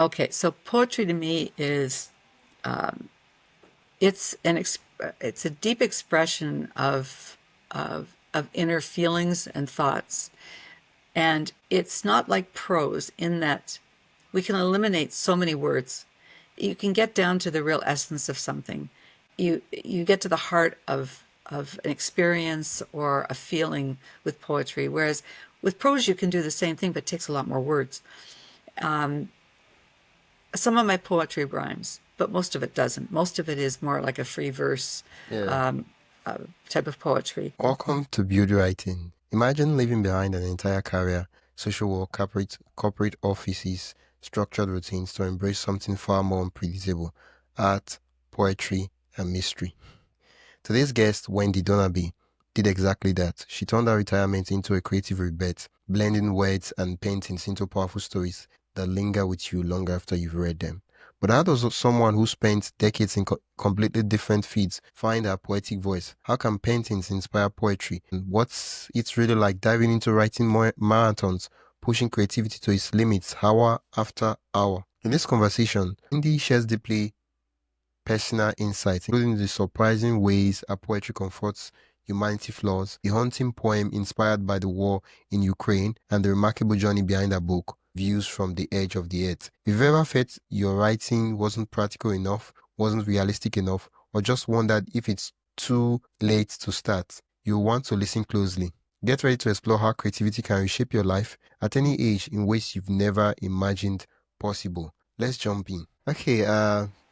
Okay, so poetry to me is it's it's a deep expression of inner feelings and thoughts, and it's not like prose in that we can eliminate so many words. You can get down to the real essence of something. You get to the heart of an experience or a feeling with poetry, whereas with prose you can do the same thing, but it takes a lot more words. Some of my poetry rhymes, but most of it doesn't. Most of it is more like a free verse Yeah. um, type of poetry. Welcome to Buildwriting. Imagine leaving behind an entire career, social work, corporate offices, structured routines to embrace something far more unpredictable, art, poetry, and mystery. Today's guest, Wendie Donabie, did exactly that. She turned her retirement into a creative rebirth, blending words and paintings into powerful stories that linger with you long after you've read them. But how does someone who spent decades in completely different fields find her poetic voice? How can paintings inspire poetry? And what's it's really like diving into writing marathons, pushing creativity to its limits hour after hour? In this conversation, Indy shares deeply personal insights, including the surprising ways her poetry comforts humanity flaws, the haunting poem inspired by the war in Ukraine, and the remarkable journey behind her book, Views from the Edge of the Earth. If you've ever felt your writing wasn't practical enough, wasn't realistic enough, or just wondered if it's too late to start, you'll want to listen closely. Get ready to explore how creativity can reshape your life at any age in ways you've never imagined possible. Let's jump in. Okay,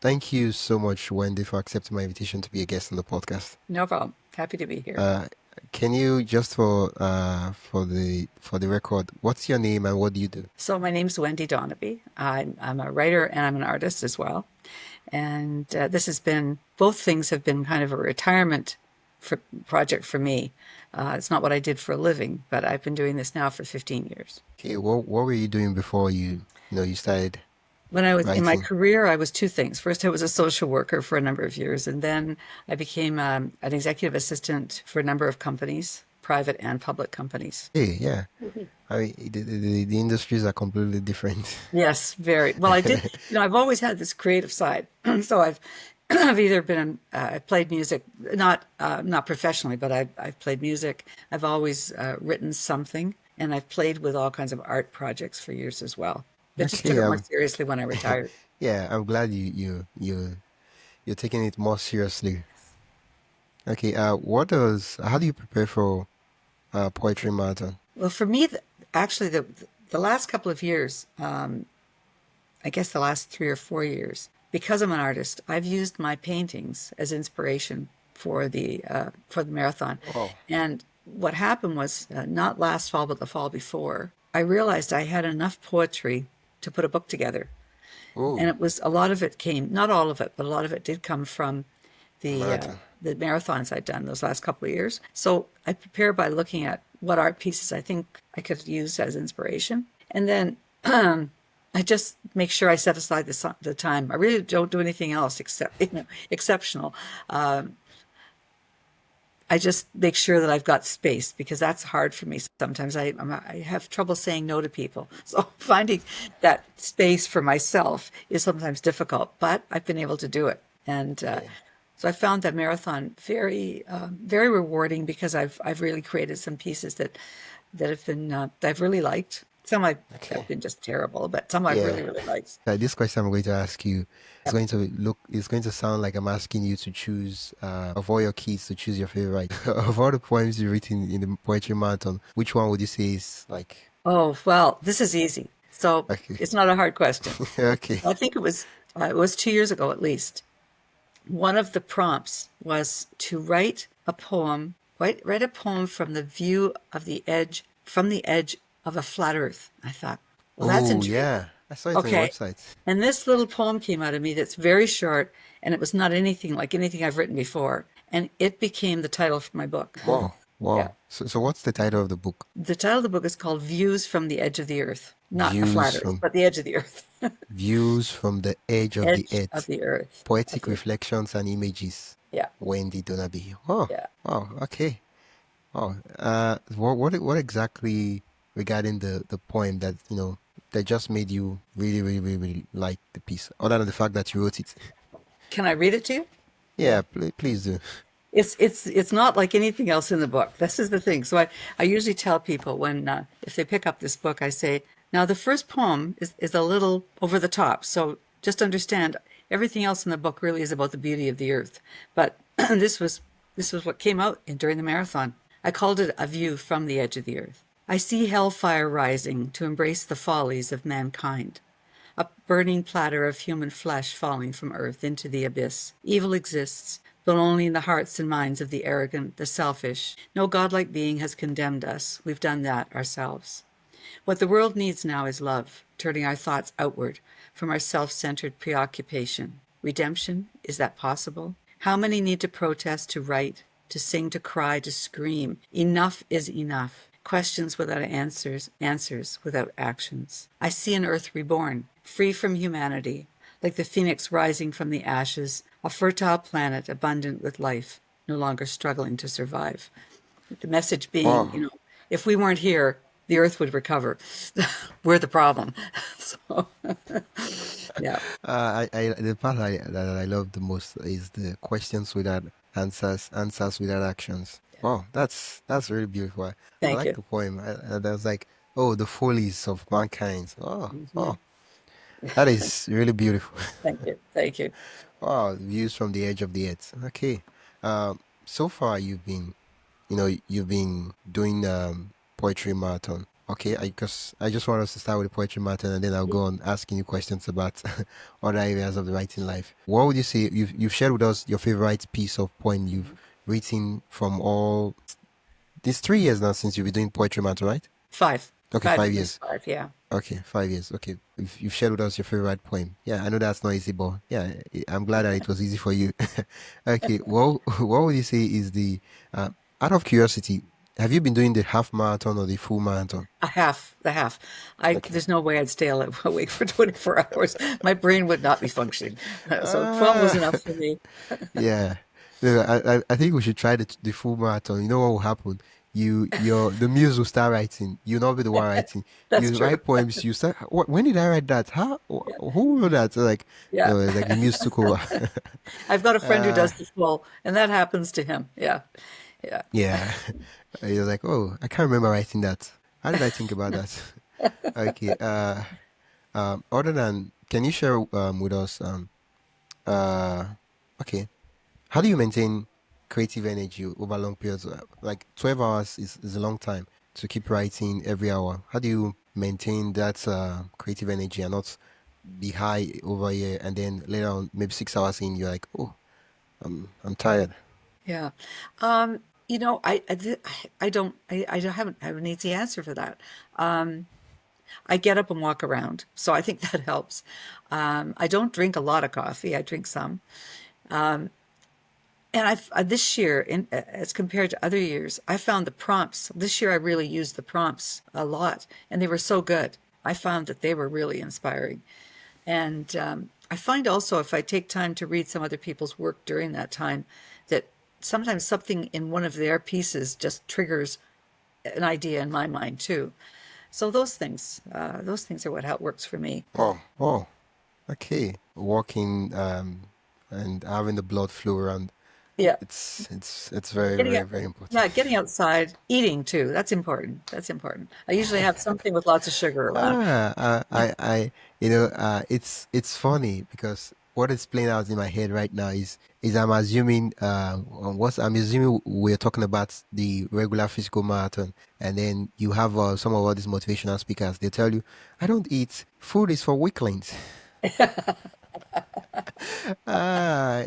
thank you so much, Wendy, for accepting my invitation to be a guest on the podcast. No problem. Happy to be here. Uh, can you just for the record, what's your name and what do you do? So my name's Wendie Donabie. I'm a writer and I'm an artist as well. And this has been, both things have been kind of a retirement project for me. It's not what I did for a living, but I've been doing this now for 15 years. Okay, what were you doing before you started When I was in my writing? career, I was two things. First, I was a social worker for a number of years, and then I became an executive assistant for a number of companies, private and public companies. Hey, yeah, I mean the industries are completely different. Yes, very well. I did, I've always had this creative side. So I've either been, I played music, not professionally, but I've played music. I've always written something, and I've played with all kinds of art projects for years as well. But just took Okay, it more seriously when I retired. yeah, I'm glad you're taking it more seriously. Okay, how do you prepare for poetry marathon? Well, for me, actually, the last couple of years, I guess the last 3 or 4 years, because I'm an artist, I've used my paintings as inspiration for the marathon. Oh, And what happened was not last fall, but the fall before, I realized I had enough poetry to put a book together. And oh, it was a lot of it came, not all of it, but a lot of it did come from marathon. the marathons I'd done those last couple of years. So I prepare by looking at what art pieces I think I could use as inspiration, and then I just make sure I set aside the time. I really don't do anything else except exceptional. I just make sure that I've got space because that's hard for me. Sometimes I have trouble saying no to people. So finding that space for myself is sometimes difficult, but I've been able to do it. And Okay, so I found that marathon very rewarding because I've really created some pieces that have been that I've really liked. Some have okay. been just terrible, but some I've Yeah. really liked. This question I'm going to ask you it's going to sound like I'm asking you to choose, of all your keys, to choose your favorite. Of all the poems you've written in the poetry marathon, which one would you say is like, Oh, well, this is easy. So okay, it's not a hard question. okay. I think it was 2 years ago at least. One of the prompts was to write a poem from the view of the edge, from the edge of a flat earth. I thought, well, that's Oh, intriguing. yeah. I saw it on your Okay. website. And this little poem came out of me that's very short, and it was not anything like anything I've written before. And it became the title for my book. Wow. Yeah. Wow. So what's the title of the book? The title of the book is called Views from the Edge of the Earth. Not a flat Views earth, from but the edge of the earth. Views from the Edge of the Edge of Earth. the earth. Of Poetic the, Reflections and Images. yeah. Wendy Donabie. Oh, Yeah. oh, okay. Oh, what exactly regarding the poem that that just made you really, really, really, really like the piece, other than the fact that you wrote it? Can I read it to you? Yeah, please do. It's not like anything else in the book. This is the thing. So I usually tell people when if they pick up this book, I say, now the first poem is a little over the top. So just understand everything else in the book really is about the beauty of the earth. But this was what came out during the marathon. I called it a view from the edge of the earth. I see hellfire rising to embrace the follies of mankind. A burning platter of human flesh falling from earth into the abyss. Evil exists, but only in the hearts and minds of the arrogant, the selfish. No godlike being has condemned us. We've done that ourselves. What the world needs now is love, turning our thoughts outward from our self-centered preoccupation. Redemption? Is that possible? How many need to protest, to write, to sing, to cry, to scream? Enough is enough. Questions without answers, answers without actions. I see an earth reborn, free from humanity, like the phoenix rising from the ashes, a fertile planet abundant with life, no longer struggling to survive. The message being, Wow. if we weren't here, the earth would recover. We're the problem. So, yeah, The part that I love the most is the questions without answers, answers without actions. Oh, that's really beautiful. I thank like you. the poem. There's like, oh, the follies of mankind. Oh, that is really beautiful. Thank you. Thank you. Wow, views from the edge of the earth. Okay. So far you've been doing poetry marathon. Okay, because I just want us to start with the poetry marathon, and then I'll go on asking you questions about other areas of the writing life. What would you say you've shared with us your favorite piece of poem you've written from all these 3 years now since you've been doing poetry marathon, right? Five. Okay, Five, five at least years. five. Yeah. Okay, 5 years. Okay, you've shared with us your favorite poem. Yeah, I know that's not easy, but yeah, I'm glad that it was easy for you. Okay, well, what would you say is the uh, out of curiosity, have you been doing the half marathon or the full marathon? The half. Okay. There's no way I'd stay awake for 24 hours. My brain would not be functioning. So 12 was Ah, enough for me. yeah. No, I think we should try the full marathon. You know what will happen? The muse will start writing. You'll not be the one writing. That's You true. write poems. You start. When did I write that? How? Yeah. Who wrote that? So like, Yeah. it's like the muse took over. I've got a friend who uh, does the full, and that happens to him. Yeah. Yeah. yeah. You're like, oh, I can't remember writing that. How did I think about that? Okay. Other than, can you share with us uh, okay, how do you maintain creative energy over long periods? Like 12 hours is a long time to keep writing every hour. How do you maintain that creative energy and not be high over here and then later on, maybe 6 hours in, you're like, oh, I'm tired. Yeah. I don't have an easy answer for that. I get up and walk around, so I think that helps. I don't drink a lot of coffee. I drink some, and I've this year, as compared to other years, I found the prompts. This year, I really used the prompts a lot, and they were so good. I found that they were really inspiring, and I find also if I take time to read some other people's work during that time, that sometimes something in one of their pieces just triggers an idea in my mind too. So those things are what how it works for me. Oh, okay. Walking and having the blood flow around. Yeah, It's very, getting very, out, very important. yeah, getting outside, eating too. That's important. That's important. I usually have something with lots of sugar around. It's funny because what is playing out in my head right now is I'm assuming what I'm assuming we're talking about the regular physical marathon, and then you have some of all these motivational speakers. They tell you, "I don't eat. Food is for weaklings." Ah,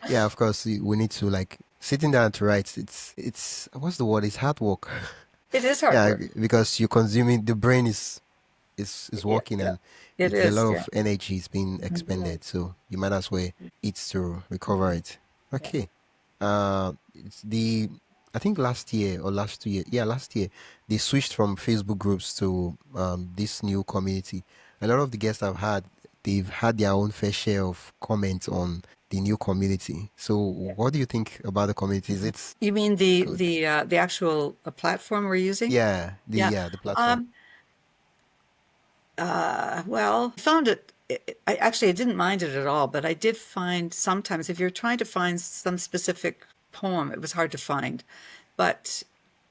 yeah, of course we need to like sitting down to write. It's what's the word? It's hard work. It is hard Yeah, work. because you're consuming the brain is Yeah, working yeah, and it it's a is. lot Yeah. of energy is being expended, so you might as well eat to recover it. Yeah. Okay. It's the I think last year or last 2 year, yeah, last year they switched from Facebook groups to this new community. A lot of the guests I've had, they've had their own fair share of comments on the new community. So, what do you think about the community? Is it You mean good? the actual platform we're using? Yeah, Yeah. the platform. Um, Well, I found it. I didn't mind it at all, but I did find sometimes if you're trying to find some specific poem, it was hard to find. But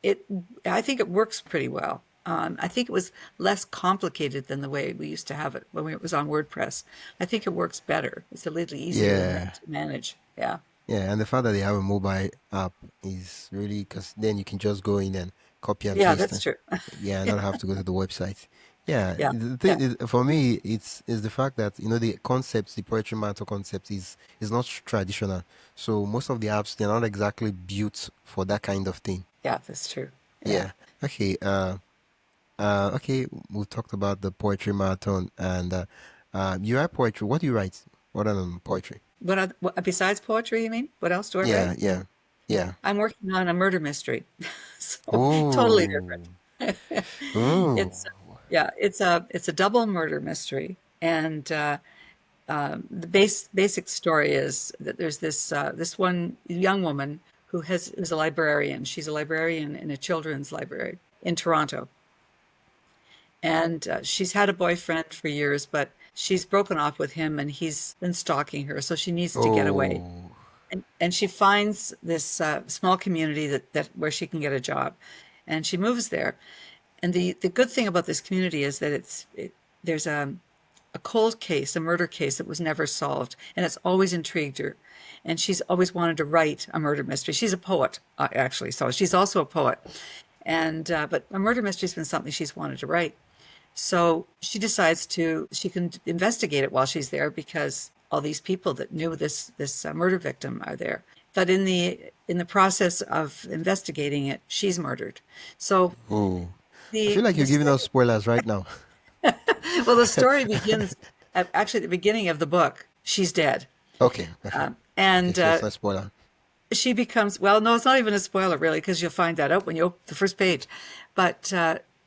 it, I think it works pretty well. I think it was less complicated than the way we used to have it when it was on WordPress. I think it works better. It's a little easier Yeah. to manage. Yeah. Yeah, and the fact that they have a mobile app is really because then you can just go in and copy and Yeah, paste that's it. true. Yeah, and not have to go to the website. Yeah, Yeah. the Yeah. thing is, for me, it's is the fact that the concepts, the poetry matter concept is not traditional. So most of the apps they're not exactly built for that kind of thing. Yeah, that's true. Yeah. Yeah. Okay. Okay. We've talked about the poetry marathon, and you write poetry. What do you write? What than poetry? Besides poetry, you mean? What else do I write? Yeah. Yeah. Yeah. I'm working on a murder mystery. So totally Oh. different. Oh. It's yeah, it's a double murder mystery, and the basic story is that there's this one young woman who's a librarian. She's a librarian in a children's library in Toronto, and she's had a boyfriend for years, but she's broken off with him, and he's been stalking her. So she needs to get away, Oh. and she finds this small community that where she can get a job, and she moves there. And the good thing about this community is that there's a cold case, a murder case that was never solved, and it's always intrigued her. And she's always wanted to write a murder mystery. She's a poet, actually, so she's also a poet. And but a murder mystery's been something she's wanted to write. So she can investigate it while she's there because all these people that knew this murder victim are there. But in the process of investigating it, she's murdered. So Oh. I feel the like the you're giving story, us spoilers right now. well, the story begins actually at the beginning of the book. She's dead, Okay. Okay. Okay. and So it's not spoiler. she becomes, well, no, it's not even a spoiler really, because you'll find that out when you open the first page. But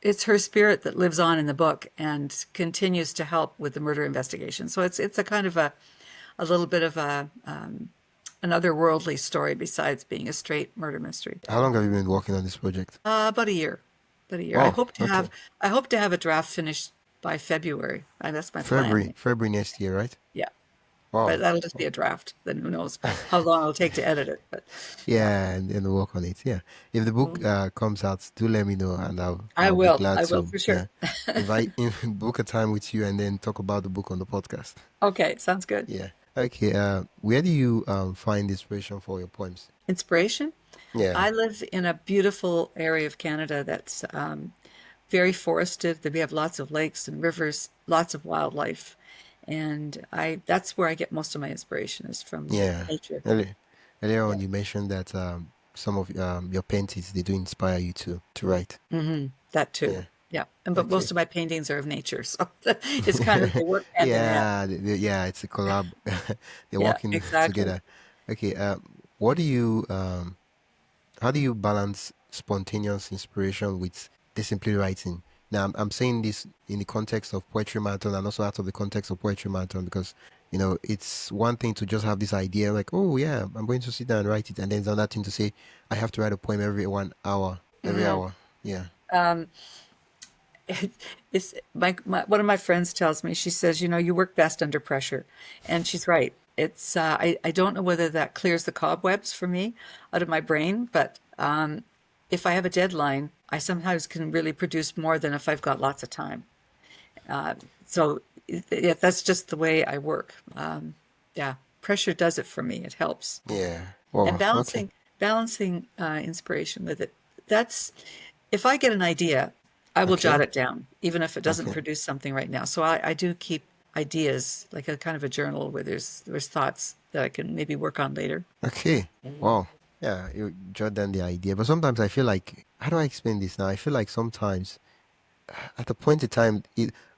it's her spirit that lives on in the book and continues to help with the murder investigation. So it's a kind of a little bit of an otherworldly story besides being a straight murder mystery. How long have you been working on this project? About a year, about a year. Oh. Okay. I hope to have a draft finished by February. That's my plan. February next year, right? Yeah, but Wow. that'll just be a draft. Then who knows how long it'll take to edit it? But yeah, Yeah, and work on it. Yeah. If the book comes out, do let me know, and I'll be glad I will to for sure. invite book a time with you and then talk about the book on the podcast. Okay, sounds good. Yeah. Okay. Where do you find inspiration for your poems? Inspiration? Yeah. I live in a beautiful area of Canada that's very forested. That we have lots of lakes and rivers, lots of wildlife, and I that's where I get most of my inspiration is from Yeah. nature. Earlier Yeah. on, you mentioned that some of your paintings they do inspire you to write. That too. Yeah. Yeah, and but most Okay. of my paintings are of nature, so it's kind of they work hand in hand. Yeah. Yeah. It's a collab. They're Yeah, working exactly. together. Okay. What do you how do you balance spontaneous inspiration with disciplined writing? Now, I'm saying this in the context of poetry marathon and also out of the context of poetry marathon because it's one thing to just have this idea like, oh yeah, I'm going to sit down and write it, and then it's another thing to say I have to write a poem every 1 hour, every hour. Yeah. It's my one of my friends tells me, she says, you work best under pressure, and she's right. It's I don't know whether that clears the cobwebs for me out of my brain, but if I have a deadline, I sometimes can really produce more than if I've got lots of time. So yeah, that's just the way I work. Yeah, pressure does it for me. It helps. Yeah. And Oh, okay. balancing inspiration with it. That's if I get an idea, I will jot Okay. it down, even if it doesn't Okay. produce something right now. So I do keep ideas like a kind of a journal where there's thoughts that I can maybe work on later. Okay. Wow. Yeah, you jot down the idea. But sometimes I feel like, how do I explain this now? I feel like sometimes at a point in time,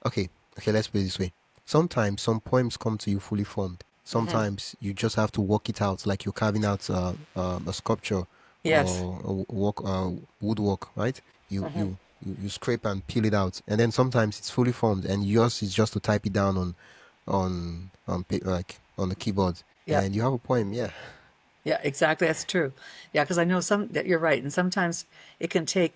okay, okay, let's put it this way. Sometimes some poems come to you fully formed. Hmm. Sometimes you just have to work it out, like you're carving out a sculpture Yes. or woodwork, right? You, Hmm. you you scrape and peel it out, and then sometimes it's fully formed, and yours is just to type it down like on the keyboard, Yeah. and you have a poem. Yeah, Yeah, exactly. That's true. Yeah, because I know some that you're right, and sometimes it can take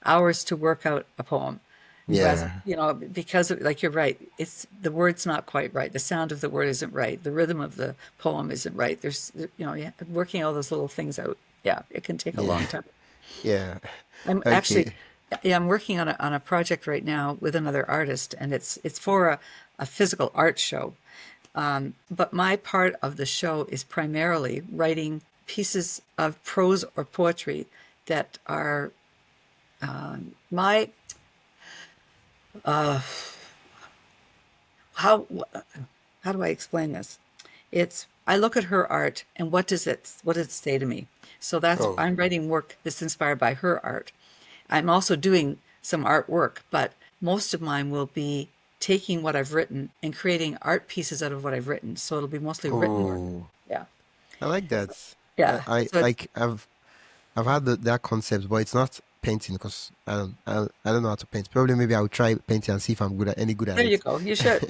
hours to work out a poem. Yeah. Because like you're right, it's the word's not quite right. The sound of the word isn't right. The rhythm of the poem isn't right. Yeah, working all those little things out. Yeah, it can take a Yeah. long time. Yeah. I'm actually, Okay. yeah, I'm working on a project right now with another artist, and it's for a physical art show. But my part of the show is primarily writing pieces of prose or poetry that are my how how do I explain this? It's I look at her art and what does it say to me? So that's Oh. I'm writing work that's inspired by her art. I'm also doing some artwork, but most of mine will be taking what I've written and creating art pieces out of what I've written. So it'll be mostly written work. Oh. Yeah. I like that. Yeah. I So it's like I've had that concept, but it's not painting because I don't know how to paint. Probably maybe I'll try painting and see if I'm any good at there you it. go. You should.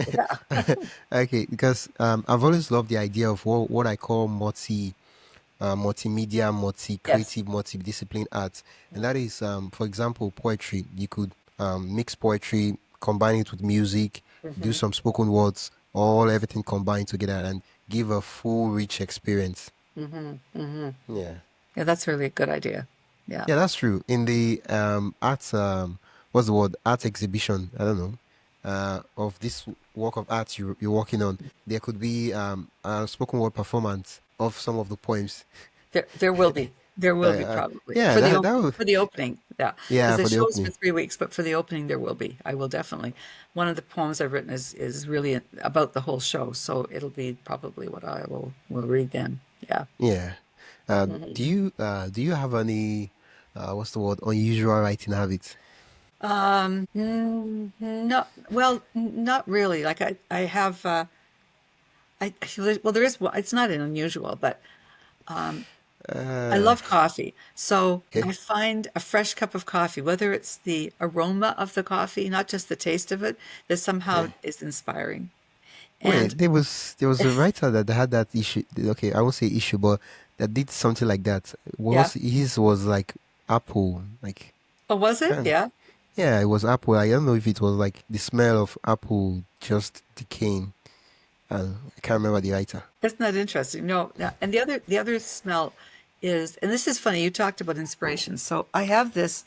Yeah. Okay, because I've always loved the idea of what I call multimedia, Yes. multi-creative, multi-discipline arts, and that is, for example, poetry. You could mix poetry, combine it with music, do Hmm. some spoken words, all everything combined together, and give a full, rich experience. Hmm. Hmm. Yeah. Yeah, that's really a good idea. Yeah. Yeah, that's true. In the art, what's the word? Art exhibition. I don't know. Of this work of art you're working on, there could be a spoken word performance of some of the poems. There will be. There will be probably Yeah, that would, for the opening. Yeah, because yeah, the for the show's for opening. 3 weeks, but for the opening there will be. I will definitely. One of the poems I've written is really about the whole show, so it'll be probably what I will read then. Yeah. Yeah. Do you have any what's the word? Unusual writing habits? No, well, not really. Like I have. Well, there is. Well, it's not unusual, but I Uh, love coffee. So okay. I find a fresh cup of coffee, whether it's the aroma of the coffee, not just the taste of it, that somehow Okay. is inspiring. And Wait, there was a writer that had that issue. Okay, I won't say issue, but that did something like that. What yeah. was his was like apple, like Oh, was it? kind of, Yeah. yeah, it was apple. I don't know if it was like the smell of apple just decaying. I can't remember the writer. Isn't that interesting? No. And the other smell is, and this is funny, you talked about inspiration. So I have this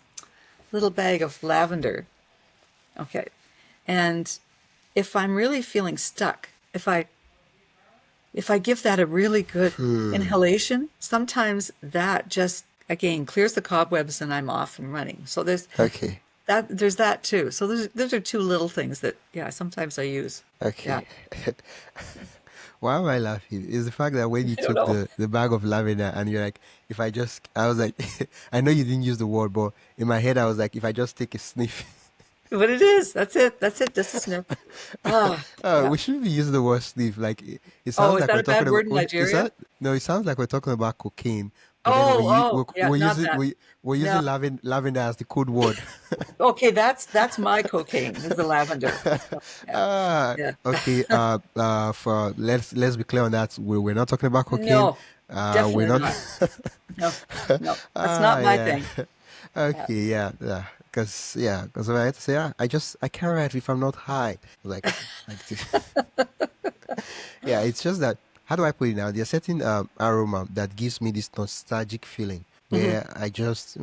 little bag of lavender. Okay. And if I'm really feeling stuck, if I give that a really good Hmm. inhalation, sometimes that just again clears the cobwebs and I'm off and running. So Okay. there's that too. So those are two little things that yeah, sometimes I use. Yeah. Okay. Why am I laughing? Is the fact that when you I don't took know. the bag of lavender and you're like, if I just, I was like, I know you didn't use the word, but in my head I was like, if I just take a sniff. What it is, that's it. That's it. Just a sniff. Ah, yeah. We shouldn't be using the word sniff. Like it Oh, sounds is like that we're a bad talking word about. in Nigeria? No, it sounds like we're talking about cocaine. But then Yeah, we're not using that. we're No. using lavender as the code word. Okay, that's my cocaine is the lavender. So, yeah. Ah, Yeah. okay. For let's be clear on that. We're not talking about cocaine. No, We're definitely not. not. No, no, that's Ah, not my yeah. thing. Yeah. Okay, because I had to say, I can't write if I'm not high. Like, like, yeah, it's just that. How do I put it now? There's a certain aroma that gives me this nostalgic feeling Hmm. where I just,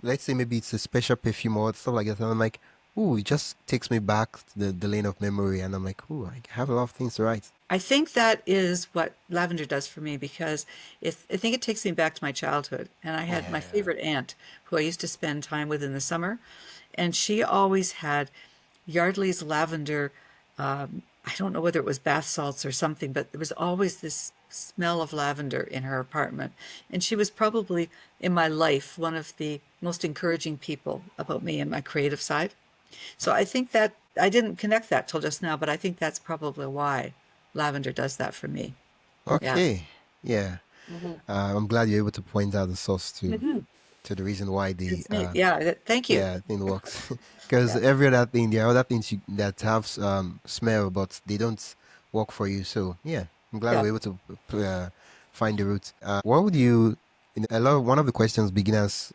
let's say maybe it's a special perfume or stuff like that, and I'm like, ooh, it just takes me back to the lane of memory, and I'm like, ooh, I have a lot of things to write. I think that is what lavender does for me because I think it takes me back to my childhood. And I had my Yeah. favorite aunt who I used to spend time with in the summer, and she always had Yardley's lavender. I don't know whether it was bath salts or something, but there was always this smell of lavender in her apartment. And she was probably in my life one of the most encouraging people about me and my creative side. So I think that I didn't connect that till just now, but I think that's probably why lavender does that for me. Yeah. Okay. Yeah. Hmm. I'm glad you're able to point out the source Hmm. to the reason why the It's neat. Yeah. Thank you. yeah, thing works. Because Yeah. every other thing, there are other things that have smell, but they don't work for you. So yeah, I'm glad Yeah. we're able to find the root. What would you? In a lot. One of the questions beginners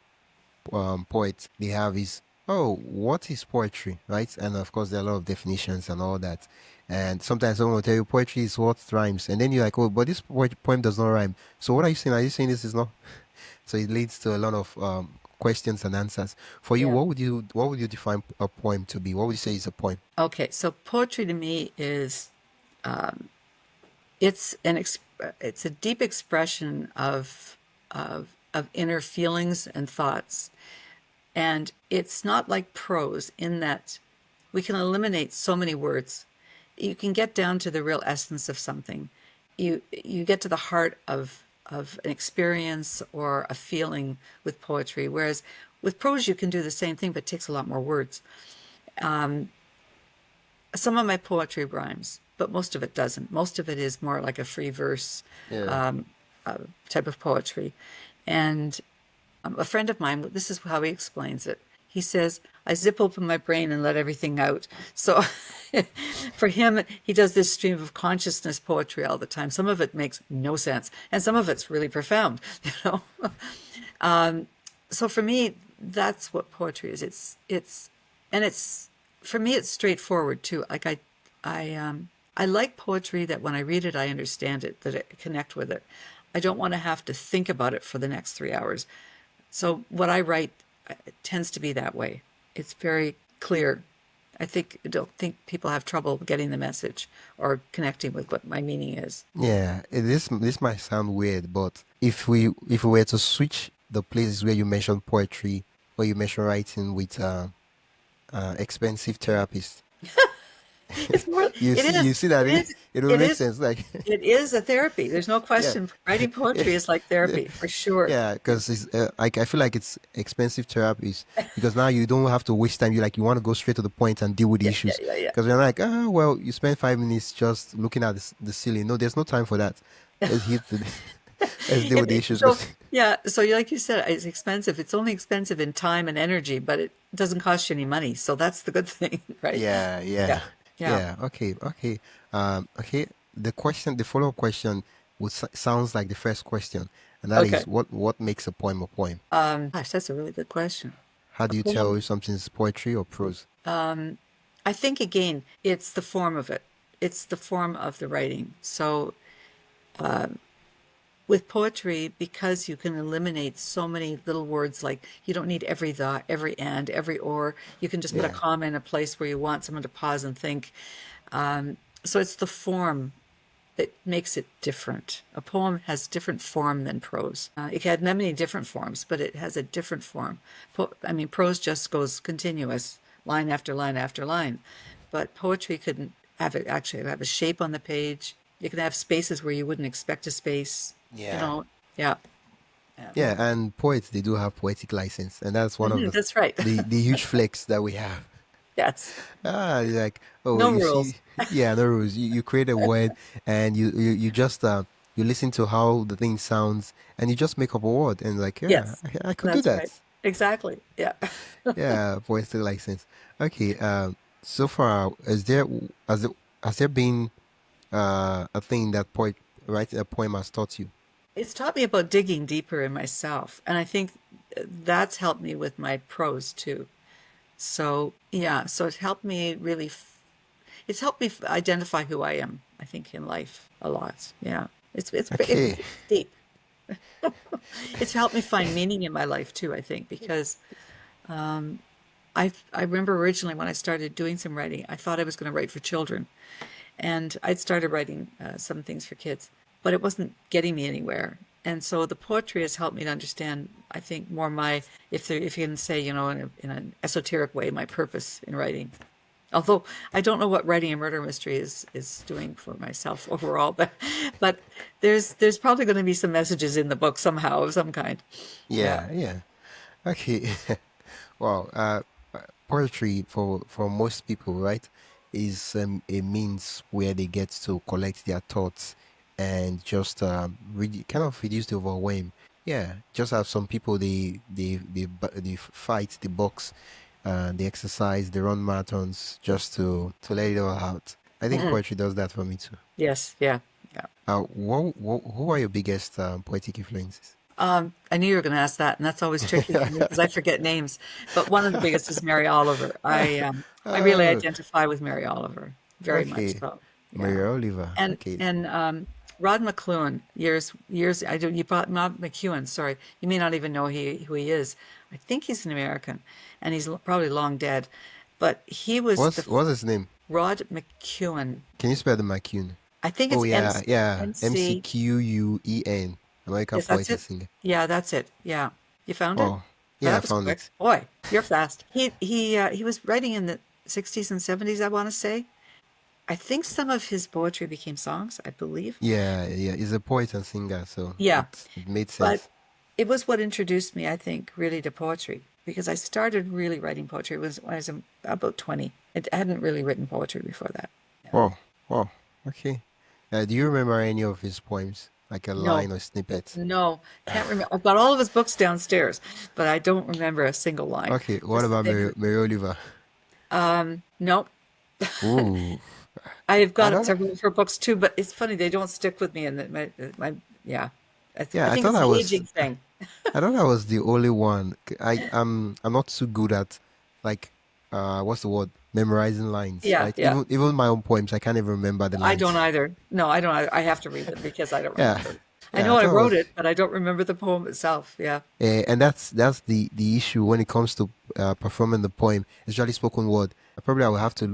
poets they have is, oh, what is poetry, right? And of course, there are a lot of definitions and all that. And sometimes someone will tell you poetry is what rhymes, and then you're like, oh, but this poem does not rhyme. So what are you saying? Are you saying this is not? So it leads to a lot of questions and answers. For you, Yeah. what would you define a poem to be? What would you say is a poem? Okay, so poetry to me is it's it's a deep expression of inner feelings and thoughts. And it's not like prose in that we can eliminate so many words. You can get down to the real essence of something. You get to the heart of an experience or a feeling with poetry, whereas with prose you can do the same thing, but it takes a lot more words. Some of my poetry rhymes, but most of it doesn't. Most of it is more like a free verse Yeah. type of poetry. And a friend of mine, this is how he explains it. He says, I zip open my brain and let everything out. So for him, he does this stream of consciousness poetry all the time. Some of it makes no sense, and some of it's really profound, you know. So for me, that's what poetry is. And it's for me, it's straightforward too. Like I like poetry that when I read it, I understand it, that I connect with it. I don't want to have to think about it for the next 3 hours. So what I write tends to be that way. It's very clear. I don't think people have trouble getting the message or connecting with what my meaning is. Yeah, this might sound weird, but if we were to switch the places where you mention poetry, where you mention writing with expensive therapists, It's more, you it see is, you see that it is, it will it make is, sense. Like, it is a therapy. There's no yeah, question. Writing poetry is like therapy for sure. yeah, because it's like I feel like it's expensive therapies because now you don't have to waste time. You want to go straight to the point and deal with the Yeah, yeah, issues. yeah, yeah. Because you're like, well, you spend 5 minutes just looking at the ceiling. No, there's no time for that. Let's hit the let's deal with the issues. So yeah, so like you said, it's expensive. It's only expensive in time and energy, but it doesn't cost you any money. So that's the good thing, right? Yeah, Yeah, yeah, yeah. yeah. Okay, okay, okay. The follow-up question sounds like the first question, and that is, Okay. what makes a poem a poem? Gosh, that's a really good question. How A do you tell poem. if something's poetry or prose? I think again, it's the form of it. It's the form of the writing. So with poetry, because you can eliminate so many little words, like you don't need every the, every and, every or. You can just put a Yeah, comma in a place where you want someone to pause and think. So it's the form that makes it different. A poem has different form than prose. It had many different forms, but it has a different form. I mean, prose just goes continuous, line after line after line, but poetry could have it actually have a shape on the page. You can have spaces where you wouldn't expect a space. You yeah, know, yeah, yeah. yeah. And poets, they do have poetic license, and that's one of Mhm, the that's right. the huge flex that we have. Yes, Like, oh, no you see, rules. yeah, no rules. You create a word, and you just you listen to how the thing sounds, and you just make up a word, and like, yeah, Yes, I could do that's right. that. Exactly. Yeah. Yeah, poetic license. Okay. So far, has there has there been a thing that writing a poem has taught you? It's taught me about digging deeper in myself. And I think that's helped me with my prose too. So, yeah, so it's helped me really, it's helped me identify who I am, I think, in life a lot. Yeah. Okay. It's deep. It's helped me find meaning in my life too, I think, because I remember originally when I started doing some writing, I thought I was going to write for children. And I'd started writing some things for kids, but it wasn't getting me anywhere. And so the poetry has helped me to understand, I think, more my, if you can say, you know, in an esoteric way, my purpose in writing. Although I don't know what writing a murder mystery is doing for myself overall, but there's probably going to be some messages in the book somehow of some kind. Yeah. Yeah, yeah. Okay. Wow. Poetry for most people, right, is a means where they get to collect their thoughts and just kind of reduce the overwhelm. Yeah, just have some people they fight, they box, they exercise, they run marathons just to let it all out. I think Mhm. poetry does that for me too. Yes. Yeah. Yeah. Who are your biggest poetic influences? I knew you were going to ask that, and that's always tricky for me because I forget names. But one of the biggest is Mary Oliver. I really Oh, identify with Mary Oliver very much okay. so. Yeah, Maria Oliver. and Okay. and Rod McLuhan. Years. I do. You brought not McEwen. Sorry, you may not even know who he is. I think he's an American, and he's probably long dead. But he was the What's his name? Rod McEwen. Can you spell the McCune? I think Oh it's yeah, yeah. MC. McQueen. American Yes, that's poet and it. singer. Yeah, that's it. Yeah. You found it? Oh, Well, yeah, I that was found quick. it. Boy, you're fast. He was writing in the 60s and 70s, I want to say. I think some of his poetry became songs, I believe. Yeah, yeah. He's a poet and singer, so Yeah, it made but sense. it was what introduced me, I think, really to poetry because I started really writing poetry when I was about 20. I hadn't really written poetry before that. Yeah. Wow, wow. Okay. Do you remember any of his poems, like a No, line or snippet? no, can't remember. I've got all of his books downstairs, but I don't remember a single line. Okay. What Just that about they Mary Oliver? nope. Ooh, I've I got don't. several of her books too, but it's funny they don't stick with me. And my yeah, I Yeah, think it's the aging thing. I thought I was the only one. I'm not too good at like what's the word? Memorizing lines, Yeah, right? yeah. Even my own poems, I can't even remember the I don't lines. either. No, I don't either. I have to read them because I don't Yeah, remember. I yeah. I know I thought it wrote was, it, but I don't remember the poem itself. Yeah, and that's the issue when it comes to performing the poem, especially spoken word. I will have to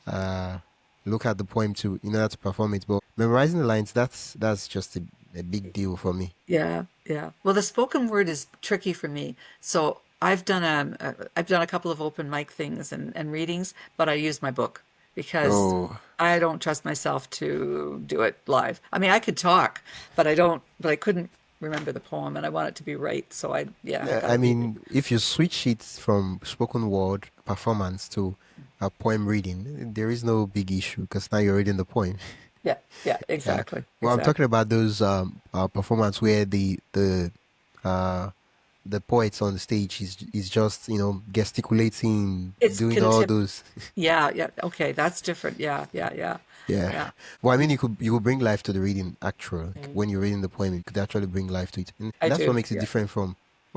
uh look at the poem to in order to perform it. But memorizing the lines, that's just a big deal for me. yeah, yeah. Well, the spoken word is tricky for me. So I've done a couple of open mic things and readings, but I use my book because Oh. I don't trust myself to do it live. I mean, I could talk, but I don't. But I couldn't remember the poem, and I want it to be right. So I Yeah, got I to read it. mean, if you switch it from spoken word performance to a poem reading, there is no big issue because now you're reading the poem. Yeah, yeah, Yeah. exactly, Well, I'm talking exactly. about those performance where uh the poets on the stage is just gesticulating, It's doing all contempt. those. Yeah, yeah. Okay, that's different. Yeah, yeah, yeah, Yeah. yeah. Well, I mean, Um, you could bring life to the reading. Actually, like, mm, when you're reading the poem, you could actually bring life to it, I and that's what do. makes it Yeah, different from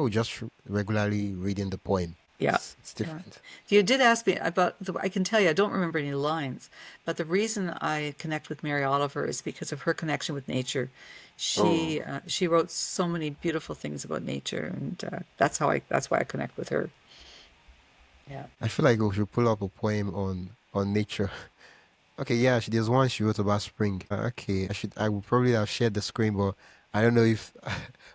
just regularly reading the poem. yeah, It's yeah. different. You did ask me about the. I can tell you, I don't remember any lines, but the reason I connect with Mary Oliver is because of her connection with nature. Oh. She wrote so many beautiful things about nature, and that's why I connect with her. Yeah. I feel like we should pull up a poem on nature. Okay, yeah, there's one she wrote about spring. Okay, I would probably have shared the screen, but I don't know if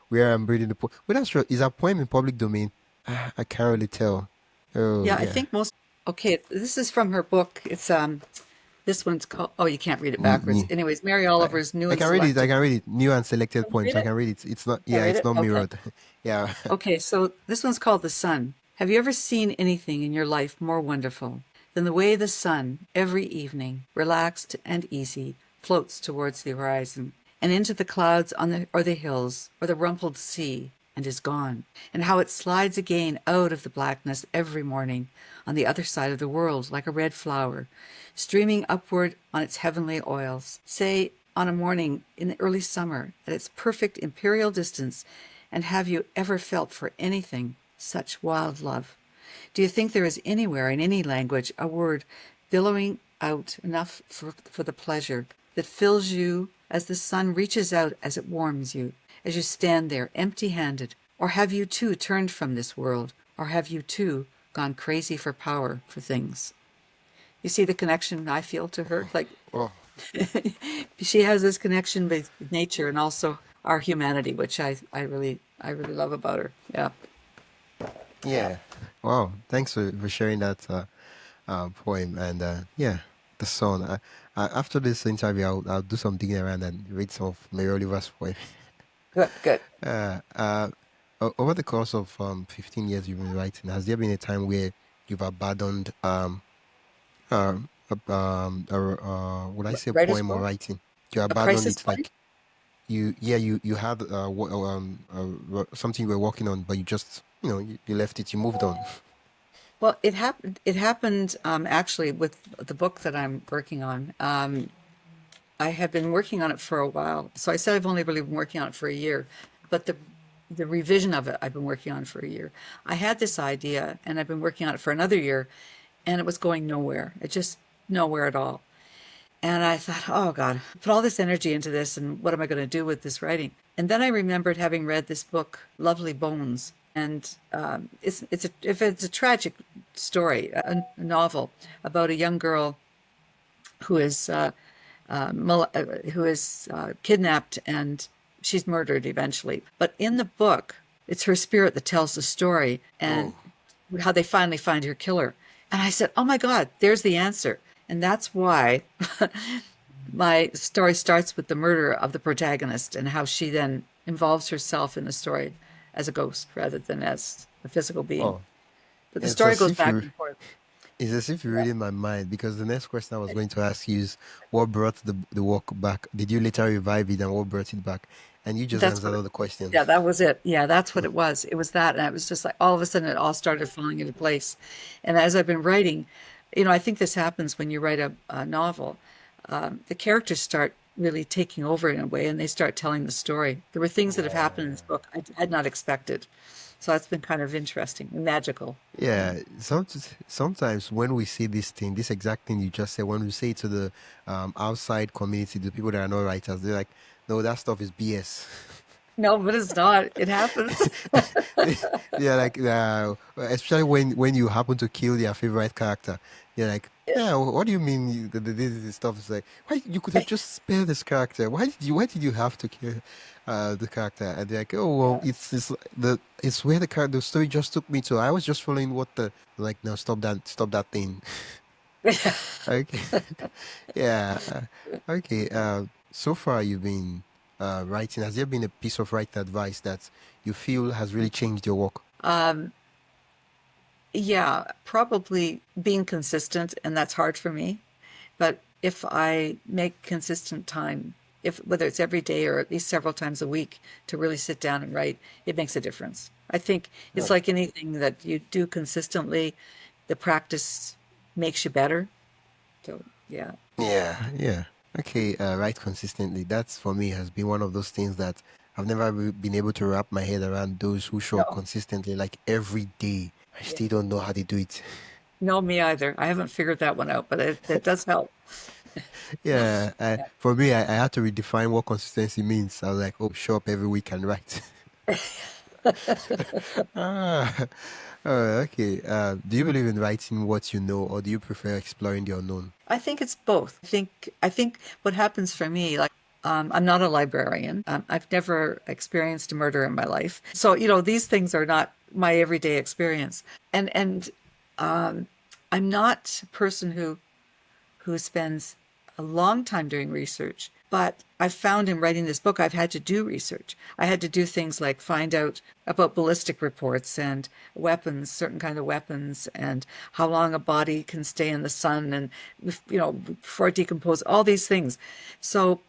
where I'm reading the poem. Well, that's true. Is a poem in public domain? I can't really tell. Oh Yeah, I yeah, think most. Okay, this is from her book. It's this one's called. Oh, you can't read it new, backwards. new. Anyways, Mary I, Oliver's New I and can read it. I Selected. can read it. New and selected Can you poems. read I it? can read it. It's not. Can't Yeah, read it's it. not Okay. mirrored. Yeah. Okay, so this one's called The Sun. Have you ever seen anything in your life more wonderful than the way the sun, every evening, relaxed and easy, floats towards the horizon and into the clouds or the hills or the rumpled sea and is gone, and how it slides again out of the blackness every morning on the other side of the world like a red flower, streaming upward on its heavenly oils, say on a morning in the early summer at its perfect imperial distance, and have you ever felt for anything such wild love? Do you think there is anywhere in any language a word billowing out enough for the pleasure that fills you as the sun reaches out as it warms you, as you stand there empty handed? Or have you too turned from this world? Or have you too gone crazy for power, for things? You see the connection I feel to her? Like Oh she has this connection with nature and also our humanity, which I really love about her. Yeah. Yeah. yeah. Wow. Thanks for sharing that poem and yeah, the sun. After this interview, I'll do some digging around and read some of Mary Oliver's poem. Good, good. Uh, uh, Over the course of 15 years you've been writing, has there been a time where you've abandoned would I say Writer's poem or block? writing? You A abandoned crisis it point? like you had something you were working on, but you just you left it, you moved on. Well, it happened. It happened actually with the book that I'm working on. I had been working on it for a while, so I said I've only really been working on it for a year. But the revision of it I've been working on for a year. I had this idea and I've been working on it for another year, and it was going nowhere. It just nowhere at all. And I thought, oh God, put all this energy into this, and what am I going to do with this writing? And then I remembered having read this book, Lovely Bones, and if it's a tragic story, a novel about a young girl who is who is kidnapped, and she's murdered eventually. But in the book, it's her spirit that tells the story, and Oh, how they finally find her killer. And I said, oh my God, there's the answer. And that's why my story starts with the murder of the protagonist and how she then involves herself in the story as a ghost rather than as a physical being. oh, But the it's story as goes if back you and forth. it's as if you're reading my mind, because the next question I was going to ask you is what brought the work back? Did you later revive it, and what brought it back? And you just That's answered what all the Yeah, questions. that was it. Yeah, that's what it was. It was that. And it was just like all of a sudden it all started falling into place. And as I've been writing, I think this happens when you write a novel. The characters start really taking over in a way, and they start telling the story. There were things that have happened in Yeah. this book I had not expected. So that's been kind of interesting and magical. Yeah. Yeah, sometimes when we say this thing, this exact thing you just said, when we say it to the outside community, the people that are not writers, they're like, no, that stuff is BS. No, but it's not. It happens. Yeah, like especially when you happen to kill their favorite character, you're like, yeah, what do you mean this stuff is like? Why you could have just spared this character? Why did you have to kill the character? And they're like, oh well, Yeah. it's where the story just took me to. I was just following what the like. No, stop that thing. Okay, yeah, okay. So far you've been writing. Has there been a piece of writing advice that you feel has really changed your work? Um, yeah, probably being consistent, and that's hard for me. But if I make consistent time, if whether it's every day or at least several times a week to really sit down and write, it makes a difference. I think it's Oh. like anything that you do consistently, the practice makes you better. So, yeah. Yeah, yeah. Okay, write consistently. That's for me has been one of those things that I've never been able to wrap my head around. Those who show up No. consistently, like every day. I Yeah. still don't know how they do it. No, me either. I haven't figured that one out, but it does help. Yeah, Yeah. for me, I had to redefine what consistency means. I was like, oh, show up every week and write. Ah, okay. Do you believe in writing what you know, or do you prefer exploring the unknown? I think it's both. I think what happens for me, like I'm not a librarian. I've never experienced a murder in my life. So, these things are not my everyday experience. And I'm not a person who spends a long time doing research, but I've found in writing this book, I've had to do research. I had to do things like find out about ballistic reports and weapons, certain kind of weapons, and how long a body can stay in the sun, and before it decomposes, all these things. So,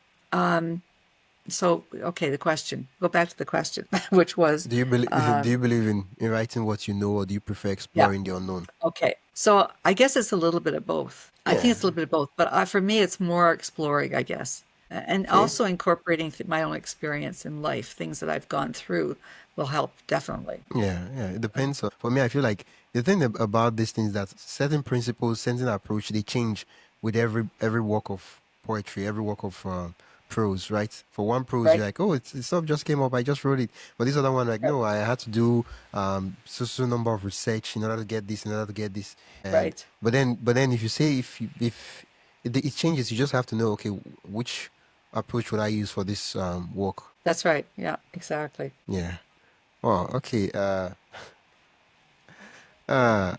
okay, the question. Go back to the question, which was, Do you believe do um, you believe in writing what you know, or do you prefer yeah, exploring the unknown? okay. So I guess it's a little bit of both. I think Yeah. it's a little bit of both, but for me, it's more exploring, I guess, and Okay. also incorporating my own experience in life, things that I've gone through will help definitely. Yeah, yeah. It depends. For me, I feel like the thing about these things that certain principles, certain approach, they change with every work of poetry, every work of prose, right? For one prose, Right, you're like, oh, it's stuff just came up, I just wrote it. But this other one, like, right, no, I had to do so number of research in order to get this, in order to get this. And right. but then if you say if it changes, you just have to know, okay, which approach would I use for this work? That's right. Yeah, exactly. Yeah. Oh, okay. Uh, I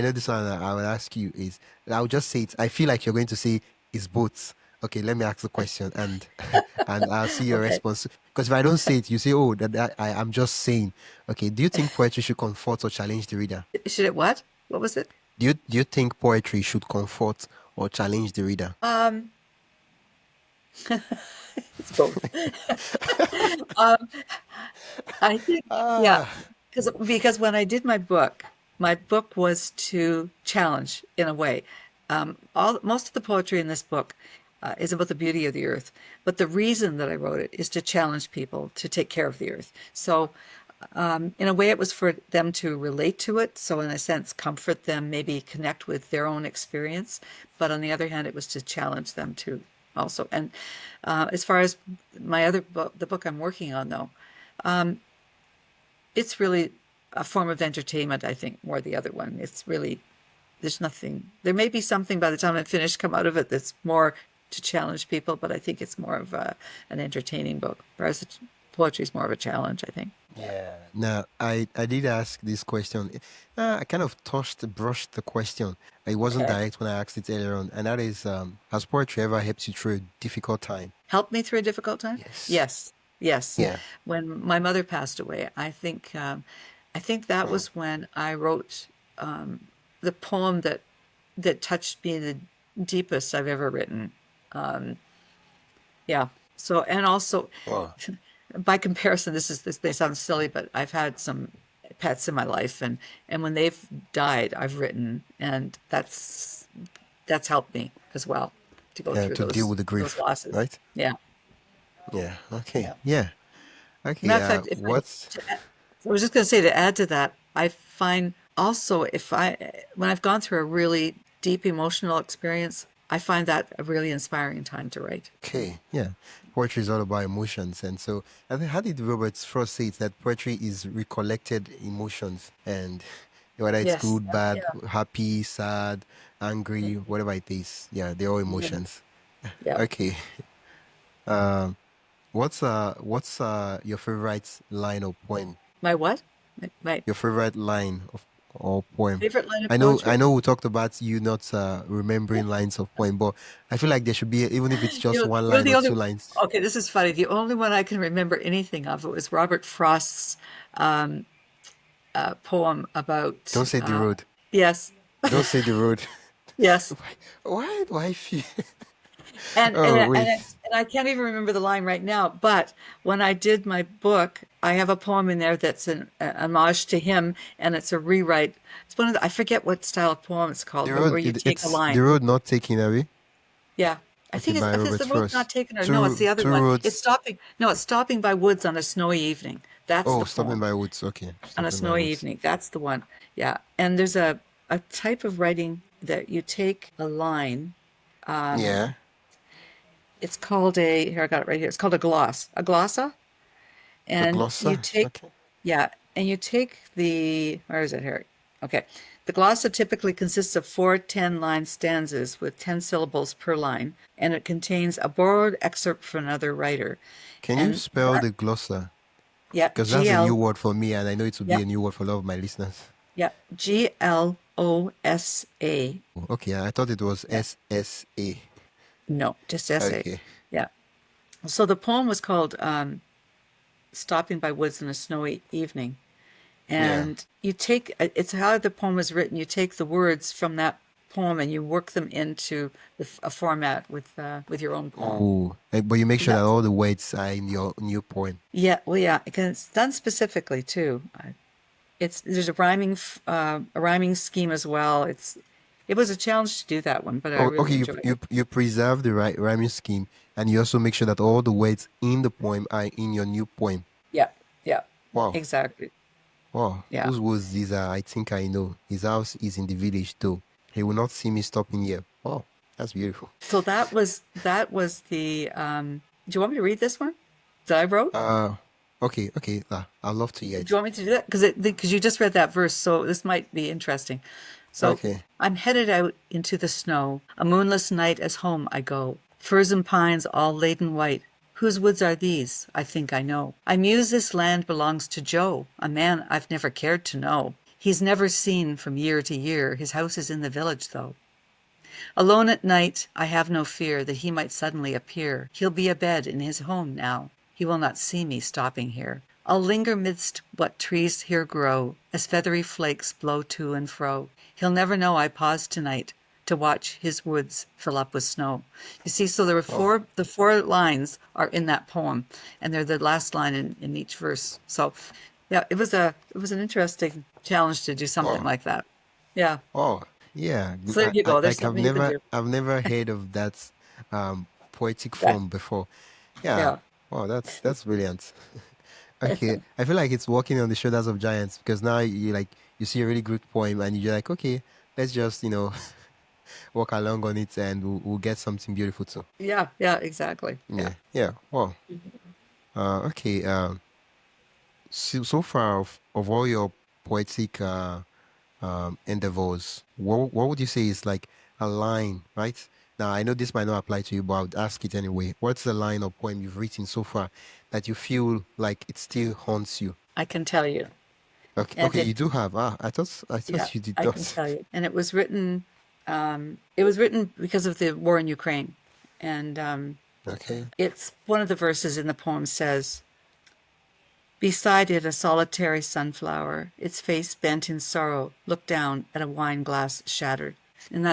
know this one I will ask you is, I'll just say it. I feel like you're going to say it's both. Okay, let me ask the question, and and I'll see your Okay. response. Because if I don't say it, you say, oh, that I'm just saying. Okay, do you think poetry should comfort or challenge the reader? Should it what? What was it? Do you think poetry should comfort or challenge the reader? Um, it's both. Um, I think, yeah, Ah, because when I did my book was to challenge in a way. All most of the poetry in this book, is about the beauty of the earth. But the reason that I wrote it is to challenge people to take care of the earth. So, in a way, it was for them to relate to it. So, in a sense, comfort them, maybe connect with their own experience. But on the other hand, it was to challenge them too, also. And as far as my other book, the book I'm working on, though, it's really a form of entertainment, I think, more the other one. It's really, there's nothing, there may be something by the time I'm finished come out of it that's more to challenge people, but I think it's more of an entertaining book. Whereas poetry is more of a challenge, I think. Yeah. Now, I did ask this question. I kind of brushed the question. It wasn't Okay. direct when I asked it earlier on, and that is, has poetry ever helped you through a difficult time? Helped me through a difficult time? Yes. Yes. Yes. Yeah. When my mother passed away, I think that Hmm. was when I wrote the poem that touched me the deepest I've ever written. Yeah. So, and also, Oh, by comparison, this may sound silly, but I've had some pets in my life, and when they've died, I've written, and that's helped me as well to go yeah, through to deal with the those grief, losses. right? Yeah. Yeah. Okay. Yeah. Yeah. Okay. Matter of fact, if I, What's I was just going to say to add to that, I find also when I've gone through a really deep emotional experience, I find that a really inspiring time to write. okay? Yeah. Poetry is all about emotions, and so I think how did Robert Frost say it that poetry is recollected emotions, and whether it's Yes. good, bad, Yeah. happy, sad, angry, whatever it is, yeah, they're all Yeah. emotions. Yeah. Okay. What's your favorite line or poem? My what? My Your favorite line of or poem? favorite line of I poetry? know we talked about you not remembering lines of poem, but I feel like there should be, even if it's just one You're line the or only. two lines. Okay, this is funny. The only one I can remember anything of it was Robert Frost's poem about. Don't say the road. Yes, Don't say the road. yes, Why do I feel? and and Oh and wait, and I can't even remember the line right now. But when I did my book, I have a poem in there that's an homage to him, and it's a rewrite. It's one of the, I forget what style of poem it's called, the but where road. you take a It's the line. road not taken away. Yeah. I Okay, think by if it's Robert the road not Frost. taken, or no, it's the other Two one. It's roads. stopping. No, it's stopping by woods on a snowy evening. That's Oh, the stopping poem. by woods. Okay, On a stopping by snowy woods. evening. That's the one. Yeah. And there's a type of writing that you take a line. Yeah, It's called here, I got it right here. It's called a glossa. a And you glossa. take, Okay. yeah, and you take where is it here? Okay. The glossa typically consists of 4 10-line stanzas with 10 syllables per line, and it contains a borrowed excerpt from another writer. Can you And spell that, the glossa? yeah, Because that's a new word for me, and I know it will yeah, be a new word for a lot of my listeners. yeah, GLOSA. Okay, I thought it was Yeah. SSA. No, just essay. Okay. Yeah. So the poem was called Stopping by Woods on a Snowy Evening. Yeah. And it's how the poem is written. You take the words from that poem and you work them into a format with your own poem. Oh, but you make And sure that that's, all the words are in your new poem. yeah, well, yeah, because it's done specifically too. There's a rhyming scheme as well. It was a challenge to do that one, but I Oh, really okay. enjoyed it. You preserve the rhyming scheme, and you also make sure that all the words in the poem are in your new poem. Yeah, yeah, Wow. exactly. Wow. Yeah. Whose words these are? I think I know. His house is in the village, though. He will not see me stopping here. Wow. That's beautiful. So that was the. Do you want me to read this one that I wrote? Uh, okay, okay. I'd love to hear Do you it. want me to do that? Because you just read that verse, so this might be interesting. So Okay. I'm headed out into the snow. A moonless night as home I go. Firs and pines all laden white. Whose woods are these? I think I know. I muse this land belongs to Joe, a man I've never cared to know. He's never seen from year to year. His house is in the village, though. Alone at night, I have no fear that he might suddenly appear. He'll be abed in his home now. He will not see me stopping here. I'll linger midst what trees here grow, as feathery flakes blow to and fro. He'll never know I paused tonight to watch his woods fill up with snow. You see, so there were Oh, the 4 lines are in that poem, and they're the last line in each verse. So, yeah, it was an interesting challenge to do something oh, like that. Yeah. oh. Yeah. So there you go. There's Like something you can do. I've never heard of that poetic That, form before. Yeah. yeah. Wow, that's brilliant. Okay, I feel like it's walking on the shoulders of giants because now you see a really good poem and you're like, okay, let's just walk along on it and we'll get something beautiful too. Yeah, yeah, exactly. Yeah. Yeah, yeah. Wow. Okay. So far of all your poetic endeavors, what would you say is like a line, right? Now I know this might not apply to you, but I would ask it anyway. What's the line or poem you've written so far that you feel like it still haunts you? I can tell you. Okay, And okay, it, you do have. I yeah, thought you did I can not. tell you. And it was written because of the war in Ukraine. And Okay. it's one of the verses in the poem says, beside it, a solitary sunflower, its face bent in sorrow, looked down at a wine glass shattered. And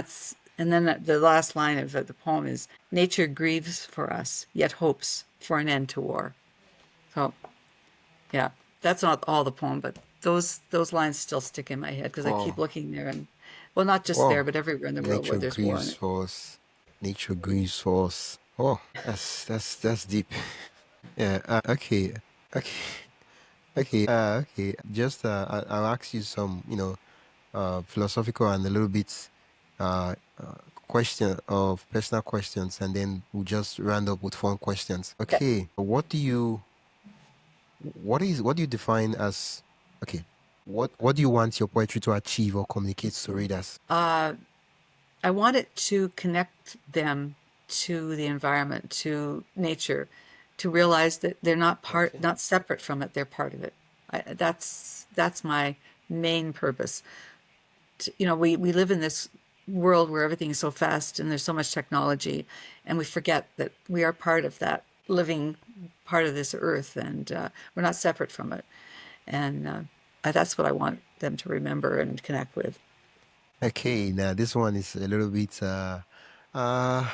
then the last line of the poem is, nature grieves for us, yet hopes for an end to war. So, yeah, that's not all the poem, but those lines still stick in my head because I keep Wow. looking there and, well, not just there, Wow. but everywhere in the world where Nature there's war in grieves it. for us. Nature grieves for us. Oh, that's deep. Yeah. Okay. Okay. Okay. Okay. Just I'll ask you some, philosophical and a little bit uh, uh question of personal questions, and then we'll just round up with fun questions. Okay. Okay. What do you define as okay? What do you want your poetry to achieve or communicate to readers? Uh, I want it to connect them to the environment, to nature, to realize that they're Okay. not separate from it. They're part of it. That's my main purpose. We live in this world where everything is so fast and there's so much technology, and we forget that we are part of that living part of this earth, and we're not separate from it. And that's what I want them to remember and connect with. Okay, now this one is a little bit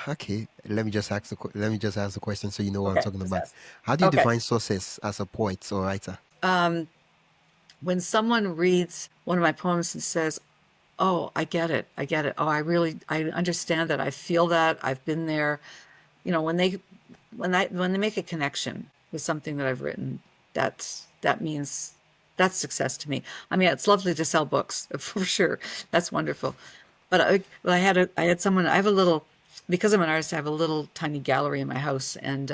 okay. Let me just ask the question so you know what I'm Okay, talking just about. ask. How do you Okay. define success as a poet or writer? When someone reads one of my poems and says, "Oh, I get it. I get it. Oh, I understand that. I feel that. I've been there." When they make a connection with something that I've written, that means that's success to me. I mean, it's lovely to sell books for sure. That's wonderful. But I had someone. I have a little, because I'm an artist. I have a little tiny gallery in my house, and